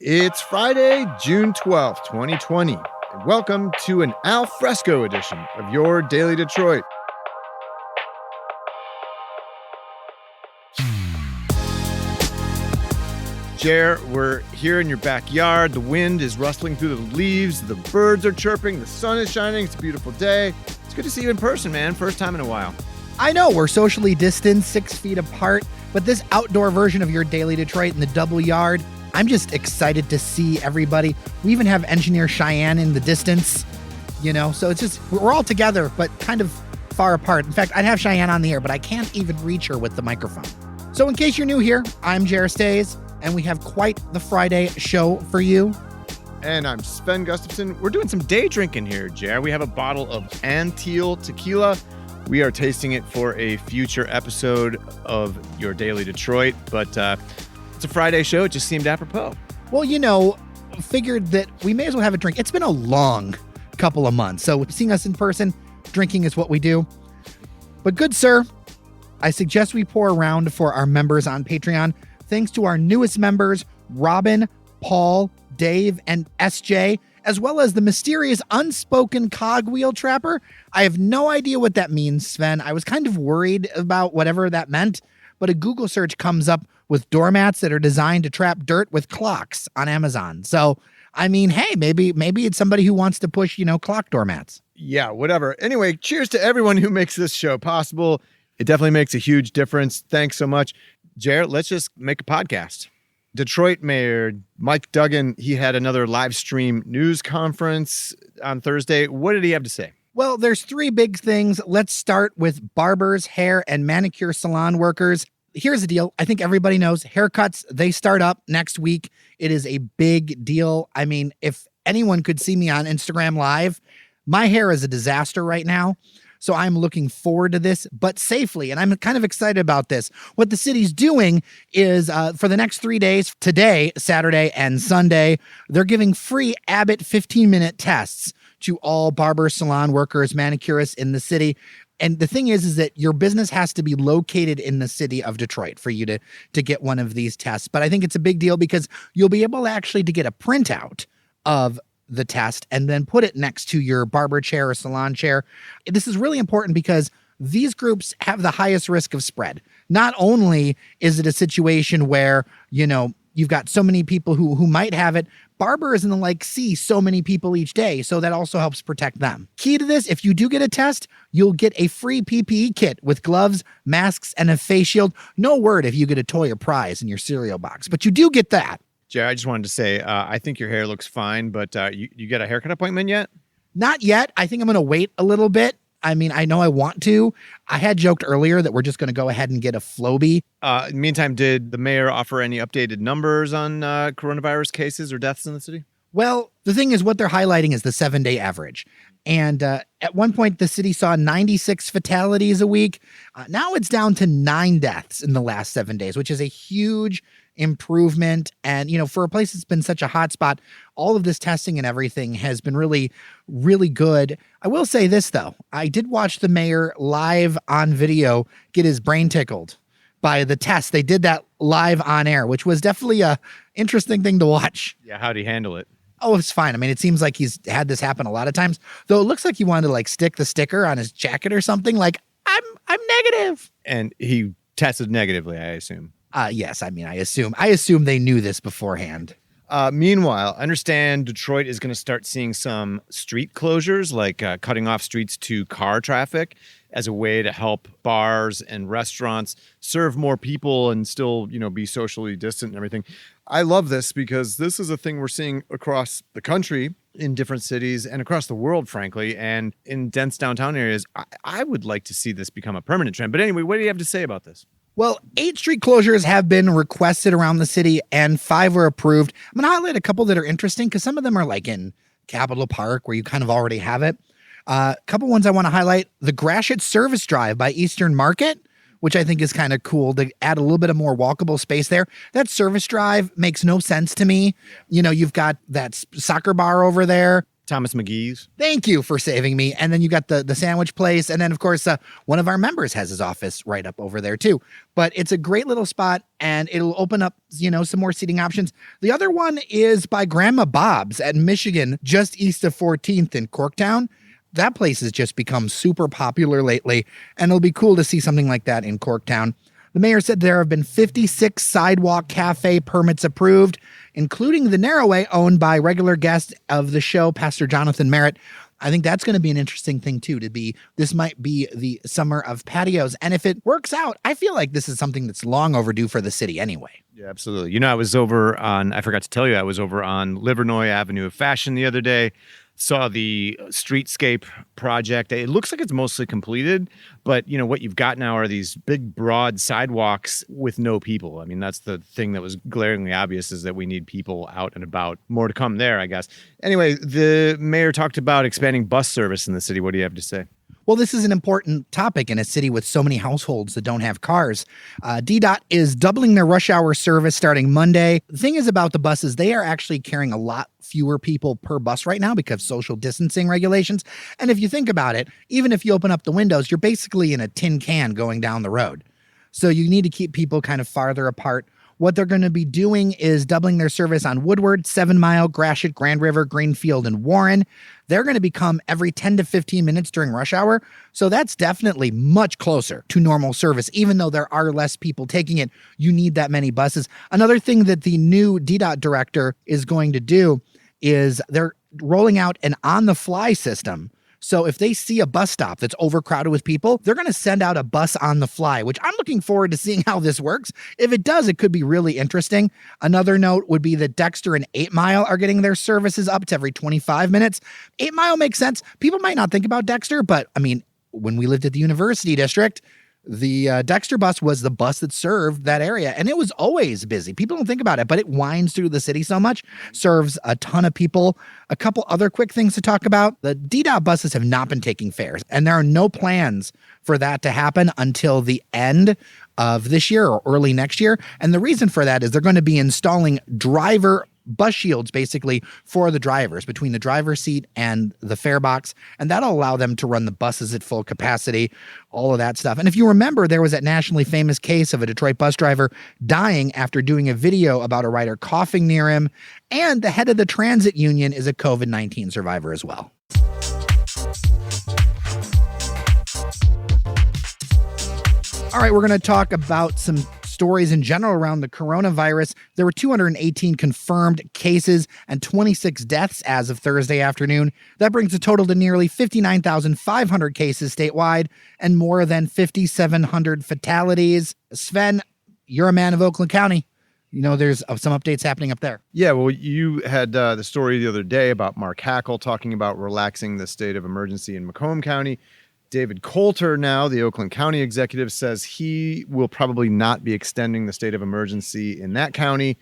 It's Friday, June 12th, 2020, and welcome to an Al Fresco edition of your Daily Detroit. Jer, we're here in your backyard. The wind is rustling through the leaves. The birds are chirping. The sun is shining. It's a beautiful day. It's good to see you in person, man. First time in a while. I know we're socially distanced, 6 feet apart, but this outdoor version of your Daily Detroit in the double yard, I'm just excited to see everybody. We even have engineer Cheyenne in the distance, so it's just, we're all together, but kind of far apart. In fact, I'd have Cheyenne on the air, but I can't even reach her with the microphone. So in case you're new here, I'm Jer Stays, and we have quite the Friday show for you. And I'm Sven Gustafson. We're doing some day drinking here, Jer. We have a bottle of Anteal tequila. We are tasting it for a future episode of your Daily Detroit, but it's a Friday show. It just seemed apropos. Well, figured that we may as well have a drink. It's been a long couple of months, so seeing us in person, drinking is what we do. But good sir, I suggest we pour around for our members on Patreon. Thanks to our newest members, Robin, Paul, Dave, and SJ, as well as the mysterious unspoken cogwheel trapper. I have no idea what that means, Sven. I was kind of worried about whatever that meant, but a Google search comes up with doormats that are designed to trap dirt with clocks on Amazon. So, I mean, hey, maybe it's somebody who wants to push, clock doormats. Yeah, whatever. Anyway, cheers to everyone who makes this show possible. It definitely makes a huge difference. Thanks so much. Jer, let's just make a podcast. Detroit Mayor Mike Duggan, he had another live stream news conference on Thursday. What did he have to say? Well, there's three big things. Let's start with barbers, hair, and manicure salon workers. Here's the deal. I think everybody knows haircuts, they start up next week. It is a big deal. I mean, if anyone could see me on Instagram Live, my hair is a disaster right now. So I'm looking forward to this, but safely. And I'm kind of excited about this. What the city's doing is for the next 3 days, today, Saturday, and Sunday, they're giving free Abbott 15-minute tests to all barber salon workers, manicurists in the city. And the thing is that your business has to be located in the city of Detroit for you to get one of these tests. But I think it's a big deal because you'll be able actually to get a printout of the test and then put it next to your barber chair or salon chair. This is really important because these groups have the highest risk of spread. Not only is it a situation where, you've got so many people who might have it, barbers and the like see so many people each day. So that also helps protect them. Key to this, if you do get a test, you'll get a free PPE kit with gloves, masks, and a face shield. No word if you get a toy or prize in your cereal box, but you do get that. Jer, I just wanted to say, I think your hair looks fine, but you got a haircut appointment yet? Not yet. I think I'm going to wait a little bit. I mean, I know I want to. I had joked earlier that we're just going to go ahead and get a Flowbee. Meantime, did the mayor offer any updated numbers on coronavirus cases or deaths in the city? Well, the thing is what they're highlighting is the 7-day average. And at one point, the city saw 96 fatalities a week. Now it's down to 9 deaths in the last 7 days, which is a huge improvement. And, for a place that's been such a hot spot, all of this testing and everything has been really, really good. I will say this, though. I did watch the mayor live on video get his brain tickled by the test. They did that live on air, which was definitely a interesting thing to watch. Yeah, how'd he handle it? Oh, it's fine. I mean, it seems like he's had this happen a lot of times, though it looks like he wanted to stick the sticker on his jacket or something like, I'm negative. And he tested negatively, I assume. Yes. I mean, I assume they knew this beforehand. Meanwhile, I understand Detroit is going to start seeing some street closures, like cutting off streets to car traffic as a way to help bars and restaurants serve more people and still, be socially distant and everything. I love this because this is a thing we're seeing across the country in different cities and across the world, frankly, and in dense downtown areas. I would like to see this become a permanent trend. But anyway, what do you have to say about this? Well, 8 street closures have been requested around the city and 5 were approved. I'm going to highlight a couple that are interesting because some of them are in Capitol Park where you kind of already have it. A couple ones I want to highlight. The Gratiot Service Drive by Eastern Market, which I think is kind of cool to add a little bit of more walkable space there. That service drive makes no sense to me. You've got that soccer bar over there. Thomas McGee's. Thank you for saving me. And then you got the sandwich place. And then, of course, one of our members has his office right up over there, too. But it's a great little spot, and it'll open up, some more seating options. The other one is by Grandma Bob's at Michigan, just east of 14th in Corktown. That place has just become super popular lately, and it'll be cool to see something like that in Corktown. The mayor said there have been 56 sidewalk cafe permits approved, including the Narrowway owned by regular guest of the show, Pastor Jonathan Merritt. I think that's going to be an interesting thing, too, this might be the summer of patios. And if it works out, I feel like this is something that's long overdue for the city anyway. Yeah, absolutely. I was I forgot to tell you, I was over on Livernois Avenue of Fashion the other day. Saw the streetscape project. It looks like it's mostly completed, but what you've got now are these big, broad sidewalks with no people. I mean, that's the thing that was glaringly obvious, is that we need people out and about. More to come there, I guess. Anyway, the mayor talked about expanding bus service in the city. What do you have to say? Well, this is an important topic in a city with so many households that don't have cars. DDOT is doubling their rush hour service starting Monday. The thing is about the buses, they are actually carrying a lot fewer people per bus right now because of social distancing regulations. And if you think about it, even if you open up the windows, you're basically in a tin can going down the road. So you need to keep people kind of farther apart. What they're going to be doing is doubling their service on Woodward, 7 Mile, Gratiot, Grand River, Greenfield, and Warren. They're going to become every 10 to 15 minutes during rush hour. So that's definitely much closer to normal service. Even though there are less people taking it, you need that many buses. Another thing that the new DDOT director is going to do is they're rolling out an on-the-fly system. So if they see a bus stop that's overcrowded with people, they're going to send out a bus on the fly, which I'm looking forward to seeing how this works. If it does, it could be really interesting. Another note would be that Dexter and 8 Mile are getting their services up to every 25 minutes. 8 Mile makes sense. People might not think about Dexter, but I mean, when we lived at the University District, the Dexter bus was the bus that served that area, and it was always busy. People don't think about it, but it winds through the city so much, serves a ton of people. A couple other quick things to talk about. The DDOT buses have not been taking fares, and there are no plans for that to happen until the end of this year or early next year. And the reason for that is they're going to be installing driver bus shields basically for the drivers between the driver's seat and the fare box. And that'll allow them to run the buses at full capacity, all of that stuff. And if you remember, there was that nationally famous case of a Detroit bus driver dying after doing a video about a rider coughing near him. And the head of the transit union is a COVID-19 survivor as well. All right, we're going to talk about some stories in general around the coronavirus. There were 218 confirmed cases and 26 deaths as of Thursday afternoon. That brings the total to nearly 59,500 cases statewide and more than 5,700 fatalities. Sven, you're a man of Oakland County. There's some updates happening up there. Yeah, well, you had the story the other day about Mark Hackle talking about relaxing the state of emergency in Macomb County. David Coulter, now the Oakland County executive, says he will probably not be extending the state of emergency in that county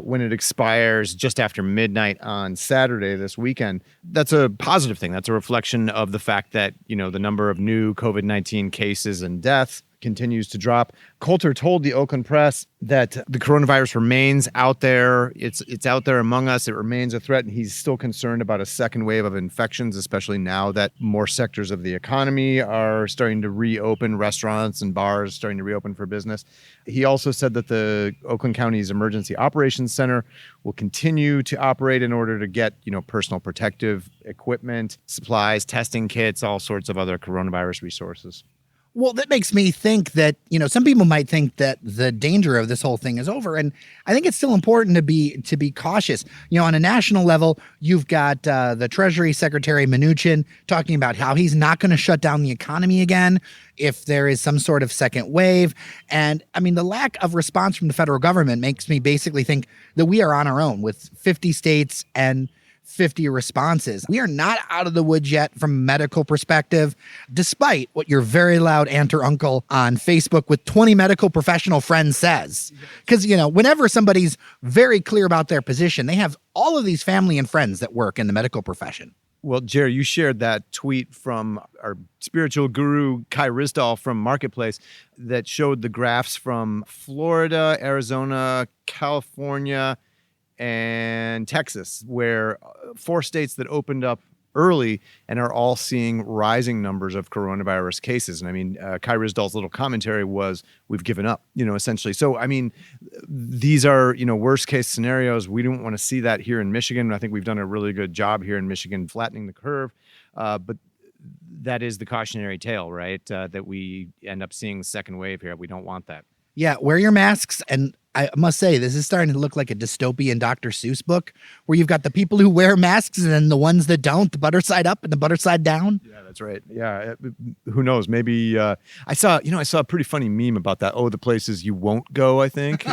when it expires just after midnight on Saturday this weekend. That's a positive thing. That's a reflection of the fact that, the number of new COVID-19 cases and deaths continues to drop. Coulter told the Oakland Press that the coronavirus remains out there. It's out there among us. It remains a threat, and he's still concerned about a second wave of infections, especially now that more sectors of the economy are starting to reopen, restaurants and bars starting to reopen for business. He also said that the Oakland County's Emergency Operations Center will continue to operate in order to get, personal protective equipment, supplies, testing kits, all sorts of other coronavirus resources. Well, that makes me think that, some people might think that the danger of this whole thing is over. And I think it's still important to be cautious. On a national level, you've got the Treasury Secretary Mnuchin talking about how he's not going to shut down the economy again if there is some sort of second wave. And I mean, the lack of response from the federal government makes me basically think that we are on our own with 50 states and 50 responses. We are not out of the woods yet from a medical perspective, despite what your very loud aunt or uncle on Facebook with 20 medical professional friends says. Because, whenever somebody's very clear about their position, they have all of these family and friends that work in the medical profession. Well, Jer, you shared that tweet from our spiritual guru, Kai Risdall from Marketplace, that showed the graphs from Florida, Arizona, California, and and Texas, where 4 states that opened up early and are all seeing rising numbers of coronavirus cases. And I mean, Kai Ryssdal's little commentary was, we've given up, essentially. So, I mean, these are, worst case scenarios. We don't want to see that here in Michigan. I think we've done a really good job here in Michigan flattening the curve. But that is the cautionary tale, right? That we end up seeing the second wave here. We don't want that. Yeah, wear your masks. And I must say, this is starting to look like a dystopian Dr. Seuss book where you've got the people who wear masks and then the ones that don't, the butter side up and the butter side down. Yeah, that's right. Yeah. Who knows? Maybe I saw a pretty funny meme about that. Oh, the places you won't go, I think.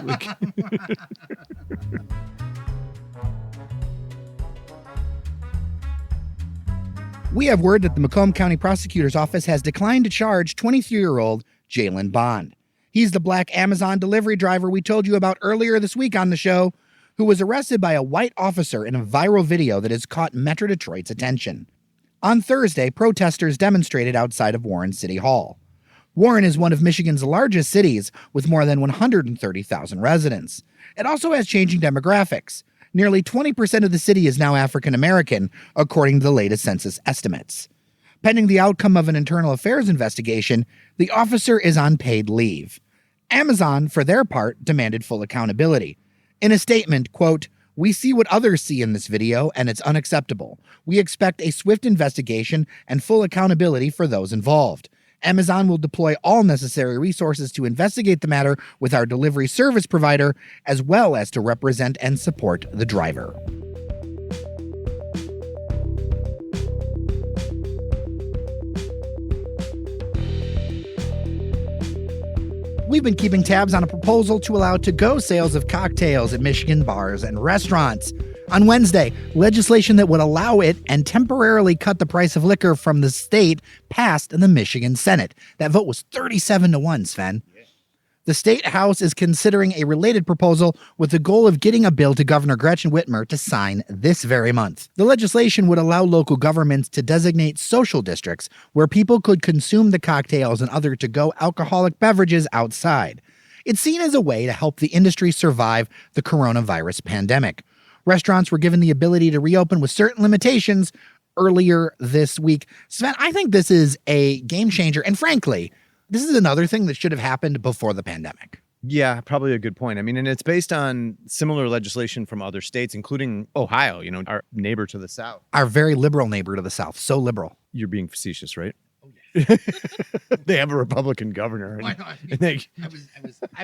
We have word that the Macomb County Prosecutor's Office has declined to charge 23-year-old Jalen Bond. He's the black Amazon delivery driver we told you about earlier this week on the show, who was arrested by a white officer in a viral video that has caught Metro Detroit's attention. On Thursday, protesters demonstrated outside of Warren City Hall. Warren is one of Michigan's largest cities with more than 130,000 residents. It also has changing demographics. Nearly 20% of the city is now African American, according to the latest census estimates. Pending the outcome of an internal affairs investigation, the officer is on paid leave. Amazon, for their part, demanded full accountability. In a statement, quote, "We see what others see in this video, and it's unacceptable. We expect a swift investigation and full accountability for those involved. Amazon will deploy all necessary resources to investigate the matter with our delivery service provider, as well as to represent and support the driver." We've been keeping tabs on a proposal to allow to-go sales of cocktails at Michigan bars and restaurants. On Wednesday, legislation that would allow it and temporarily cut the price of liquor from the state passed in the Michigan Senate. That vote was 37-1, Sven. The state house is considering a related proposal with the goal of getting a bill to Governor Gretchen Whitmer to sign this very month. The legislation would allow local governments to designate social districts where people could consume the cocktails and other to-go alcoholic beverages outside. It's seen as a way to help the industry survive the coronavirus pandemic. Restaurants were given the ability to reopen with certain limitations earlier this week. Sven, I think this is a game changer. And frankly, this is another thing that should have happened before the pandemic. Yeah, probably a good point. I mean, and it's based on similar legislation from other states, including Ohio, our neighbor to the south. Our very liberal neighbor to the south. So liberal. You're being facetious, right? Oh, yeah. They have a Republican governor. I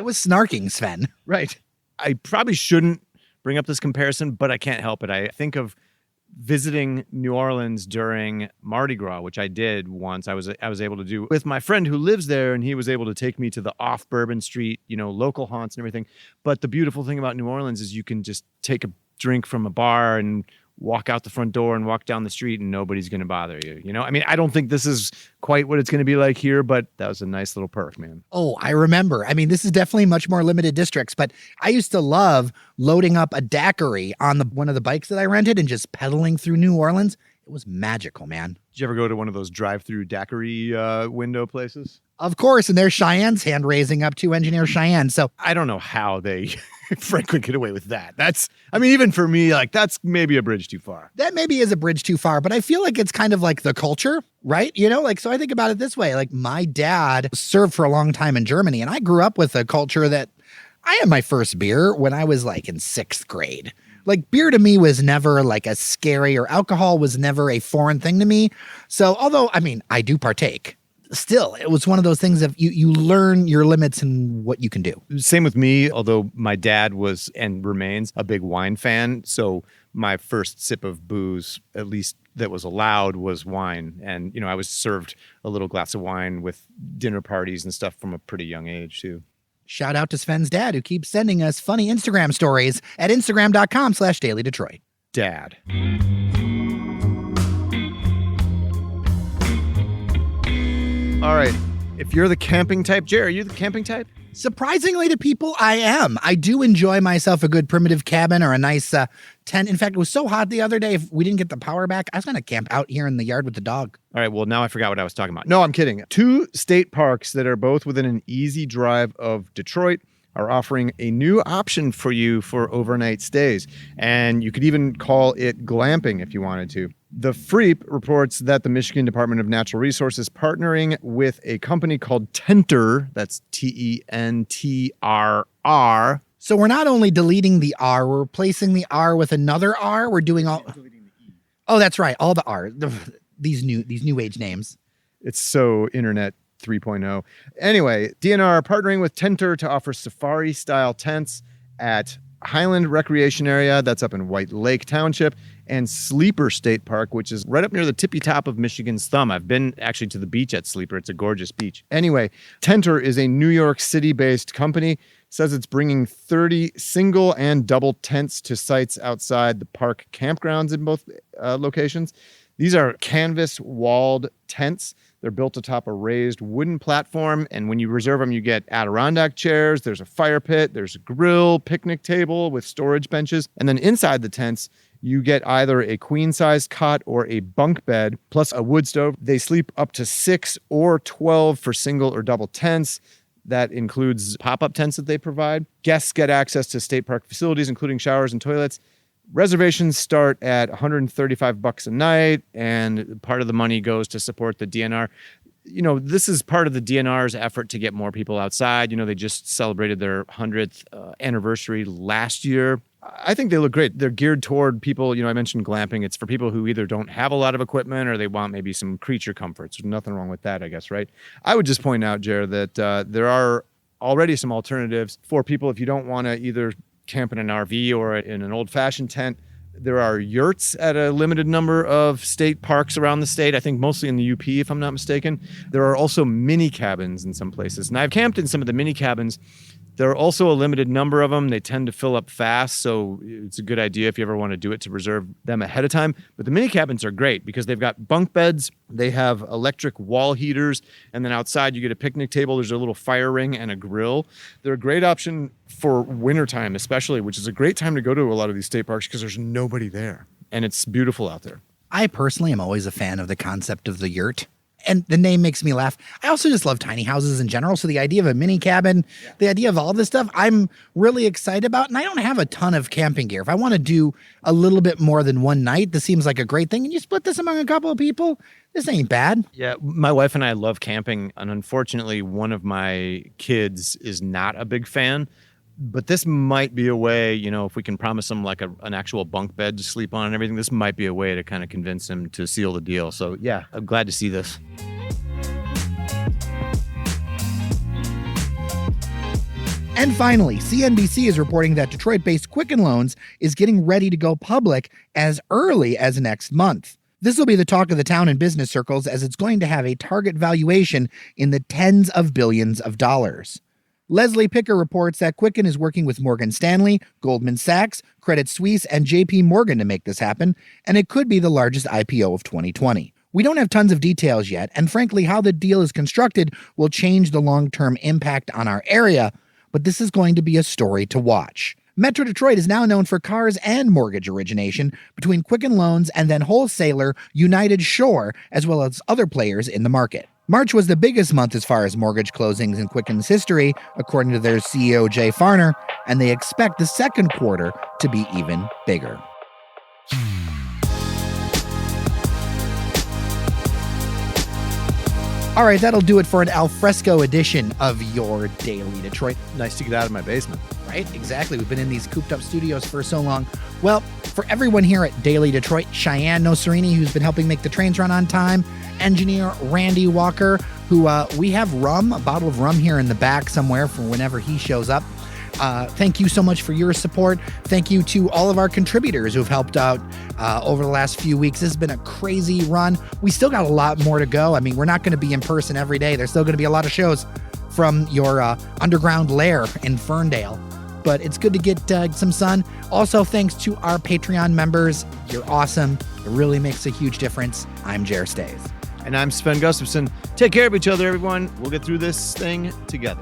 was snarking, Sven. Right. I probably shouldn't bring up this comparison, but I can't help it. I think of visiting New Orleans during Mardi Gras, which I did once. I was able to do with my friend who lives there, and he was able to take me to the off Bourbon Street, local haunts and everything. But the beautiful thing about New Orleans is you can just take a drink from a bar and walk out the front door and walk down the street and nobody's going to bother you. I mean, I don't think this is quite what it's going to be like here, but that was a nice little perk, man. Oh, I remember. I mean, this is definitely much more limited districts, but I used to love loading up a daiquiri on one of the bikes that I rented and just pedaling through New Orleans. It was magical, man. Did you ever go to one of those drive-through daiquiri window places? Of course, and there's Cheyenne's hand raising up to Engineer Cheyenne. So I don't know how they frankly get away with that. Even for me, that's maybe a bridge too far. That maybe is a bridge too far, but I feel like it's kind of like the culture, right? So I think about it this way. My dad served for a long time in Germany, and I grew up with a culture that I had my first beer when I was in 6th grade. Beer to me was never a scary, or alcohol was never a foreign thing to me. So although, I do partake, still, it was one of those things of you learn your limits and what you can do. Same with me, although my dad was and remains a big wine fan. So my first sip of booze, at least that was allowed, was wine. And, I was served a little glass of wine with dinner parties and stuff from a pretty young age too. Shout out to Sven's dad, who keeps sending us funny Instagram stories at Instagram.com/DailyDetroit. Dad. All right. If you're the camping type, Jer, are you the camping type? Surprisingly to people, I am. I do enjoy myself a good primitive cabin or a nice tent. In fact, it was so hot the other day, if we didn't get the power back, I was going to camp out here in the yard with the dog. All right, well, now I forgot what I was talking about. No, I'm kidding. 2 state parks that are both within an easy drive of Detroit are offering a new option for you for overnight stays. And you could even call it glamping if you wanted to. The Freep reports that the Michigan Department of Natural Resources partnering with a company called Tenter, that's Tentrr. So we're not only deleting the R, we're replacing the R with another R. We're doing all. Deleting the E. Oh, that's right. All the R. These new age names. It's so internet 3.0. Anyway, DNR partnering with Tenter to offer safari-style tents at Highland Recreation Area, that's up in White Lake Township, and Sleeper State Park, which is right up near the tippy top of Michigan's thumb. I've been actually to the beach at Sleeper. It's a gorgeous beach. Anyway, Tenter is a New York City-based company. It says it's bringing 30 single and double tents to sites outside the park campgrounds in both locations. These are canvas-walled tents. They're built atop a raised wooden platform, and when you reserve them, you get Adirondack chairs, there's a fire pit, there's a grill, picnic table with storage benches, and then inside the tents, you get either a queen-sized cot or a bunk bed, plus a wood stove. They sleep up to 6 or 12 for single or double tents. That includes pop-up tents that they provide. Guests get access to state park facilities, including showers and toilets. Reservations start at $135 a night, and part of the money goes to support the DNR. You know, this is part of the DNR's effort to get more people outside. You know, they just celebrated their 100th anniversary last year. I think they look great. They're geared toward people, you know, I mentioned glamping. It's for people who either don't have a lot of equipment or they want maybe some creature comforts. There's nothing wrong with that, I guess, right? I would just point out, Jer, that there are already some alternatives for people if you don't want to either camp in an RV or in an old-fashioned tent. There are yurts at a limited number of state parks around the state, I think mostly in the UP, if I'm not mistaken. There are also mini cabins in some places. And I've camped in some of the mini cabins. There are also a limited number of them. They tend to fill up fast, so it's a good idea if you ever want to do it to reserve them ahead of time. But the mini cabins are great because they've got bunk beds, they have electric wall heaters, and then outside you get a picnic table. There's a little fire ring and a grill. They're a great option for wintertime especially, which is a great time to go to a lot of these state parks because there's nobody there, and it's beautiful out there. I personally am always a fan of the concept of the yurt. And the name makes me laugh. I also just love tiny houses in general. So the idea of a mini cabin, the idea of all this stuff, I'm really excited about. And I don't have a ton of camping gear. If I want to do a little bit more than one night, this seems like a great thing. And you split this among a couple of people, this ain't bad. Yeah, my wife and I love camping. And unfortunately, one of my kids is not a big fan. But this might be a way, you know, if we can promise him like an actual bunk bed to sleep on and everything, this might be a way to kind of convince him to seal the deal. So, yeah, I'm glad to see this. And finally, CNBC is reporting that Detroit-based Quicken Loans is getting ready to go public as early as next month. This will be the talk of the town in business circles as it's going to have a target valuation in the tens of billions of dollars. Leslie Picker reports that Quicken is working with Morgan Stanley, Goldman Sachs, Credit Suisse, and JP Morgan to make this happen, and it could be the largest IPO of 2020. We don't have tons of details yet, and frankly, how the deal is constructed will change the long-term impact on our area, but this is going to be a story to watch. Metro Detroit is now known for cars and mortgage origination between Quicken Loans and then wholesaler United Shore, as well as other players in the market. March was the biggest month as far as mortgage closings in Quicken's history, according to their CEO, Jay Farner, and they expect the second quarter to be even bigger. All right, that'll do it for an alfresco edition of your Daily Detroit. Nice to get out of my basement. Right, exactly. We've been in these cooped up studios for so long. Well, for everyone here at Daily Detroit, Cheyenne Noserini, who's been helping make the trains run on time, engineer Randy Walker, who we have rum, a bottle of rum here in the back somewhere for whenever he shows up. Thank you so much for your support. Thank you to all of our contributors who've helped out over the last few weeks. This has been a crazy run. We still got a lot more to go. I mean, we're not going to be in person every day. There's still going to be a lot of shows from your underground lair in Ferndale. But it's good to get some sun. Also, thanks to our Patreon members. You're awesome. It really makes a huge difference. I'm Jer Stays. And I'm Sven Gustafson. Take care of each other, everyone. We'll get through this thing together.